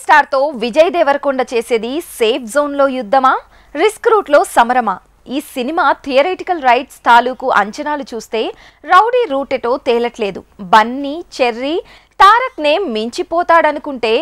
Star తో విజయ్ దేవరకొండ చేసేది safe zone లో యుద్ధమా, రిస్క్ రూట్ లో సమరమా? ఈ సినిమా థియరిటికల్ రైట్స్ తాలూకు అంచనాలు చూస్తే రౌడీ రూట్ ఎటో తేలట్లేదు. బన్నీ, చెర్రీ, తారక్ నే మించిపోతాడనుకుంటే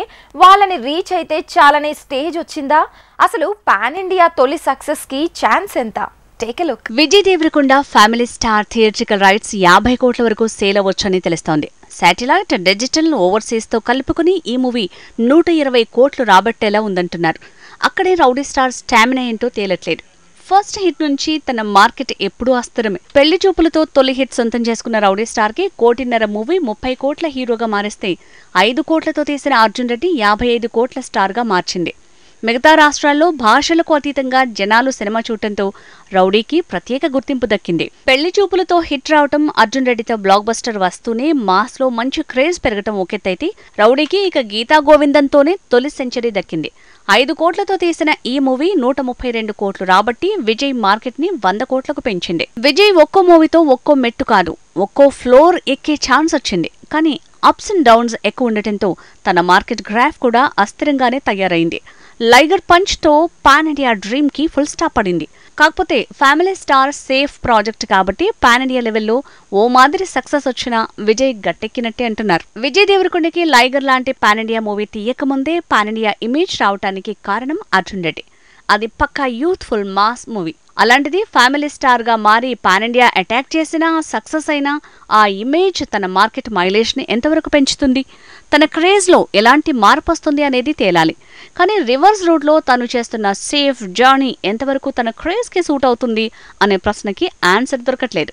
వాళ్ళని రీచ్ అయితే చాలనే స్టేజ్ వచ్చిందా? అసలు పాన్ ఇండియా తొలి సక్సెస్ కి ఛాన్స్ ఎంత? Take a look. Vijay Deverakonda family star theatrical rights 50 కోట్ల వరకు సేల్ అవ్వొచ్చని తెలుస్తోంది. శాటిలైట్, డిజిటల్, ఓవర్సీస్ తో కలుపుకుని ఈ మూవీ 120 కోట్లు రాబట్టేలా ఉందంటున్నారు. అక్కడే రౌడీ స్టార్ స్టామినా ఏంటో తేలట్లేదు. ఫస్ట్ హిట్ నుంచి తన మార్కెట్ ఎప్పుడూ అస్థిరమే. పెళ్లి చూపులతో తొలి హిట్ సొంతం చేసుకున్న రౌడీ స్టార్ కి 1.5 కోట్ల మూవీ 30 కోట్ల హీరోగా మారిస్తే 5 కోట్లతో తీసిన అర్జున్ రెడ్డి 55 కోట్ల స్టార్ గా మార్చింది. మిగతా రాష్ట్రాల్లో భాషలకు అతీతంగా జనాలు సినిమా చూడటంతో రౌడీకి ప్రత్యేక గుర్తింపు దక్కింది. పెళ్లి చూపులతో హిట్ రావటం, అర్జున్ రెడ్డితో బ్లాక్ బస్టర్ వస్తూనే మాస్ లో మంచి క్రేజ్ పెరగటం ఒకెత్తైతే, రౌడీకి ఇక గీతా గోవిందంతోనే తొలి సెంచరీ దక్కింది. 5 కోట్లతో తీసిన ఈ మూవీ 132 కోట్లు రాబట్టి విజయ్ మార్కెట్ ని 100 కోట్లకు పెంచింది. విజయ్ ఒక్కో మూవీతో ఒక్కో మెట్టు కాదు, ఒక్కో ఫ్లోర్ ఎక్కే ఛాన్స్ వచ్చింది. కానీ అప్స్ అండ్ డౌన్స్ ఎక్కువ ఉండటంతో తన మార్కెట్ గ్రాఫ్ కూడా అస్థిరంగానే తయారైంది. లైగర్ పంచ్ తో పాన్ ఇండియా డ్రీమ్ కి ఫుల్ స్టాప్ పడింది. కాకపోతే ఫ్యామిలీ స్టార్ సేఫ్ ప్రాజెక్ట్ కాబట్టి పాన్ ఇండియా లెవెల్లో ఓ మాదిరి సక్సెస్ వచ్చినా విజయ్ గట్టెక్కినట్టే అంటున్నారు. విజయ్ దేవరకొండకి లైగర్ లాంటి పాన్ ఇండియా మూవీ తీయకముందే పాన్ ఇండియా ఇమేజ్ రావటానికి కారణం అర్జున్ రెడ్డి. అది పక్కా యూత్ఫుల్ మాస్ మూవీ. అలాంటిది ఫ్యామిలీ స్టార్ గా మారి పాన్ ఇండియా అటాక్ చేసినా, సక్సెస్ అయినా ఆ ఇమేజ్ తన మార్కెట్ మైలేజ్ ని ఎంతవరకు పెంచుతుంది, తన క్రేజ్ లో ఎలాంటి మార్పు వస్తుంది అనేది తేలాలి. కానీ రివర్స్ రూట్ లో తను చేస్తున్న సేఫ్ జర్నీ ఎంతవరకు తన క్రేజ్ కి సూట్ అవుతుంది అనే ప్రశ్నకి ఆన్సర్ దొరకట్లేదు.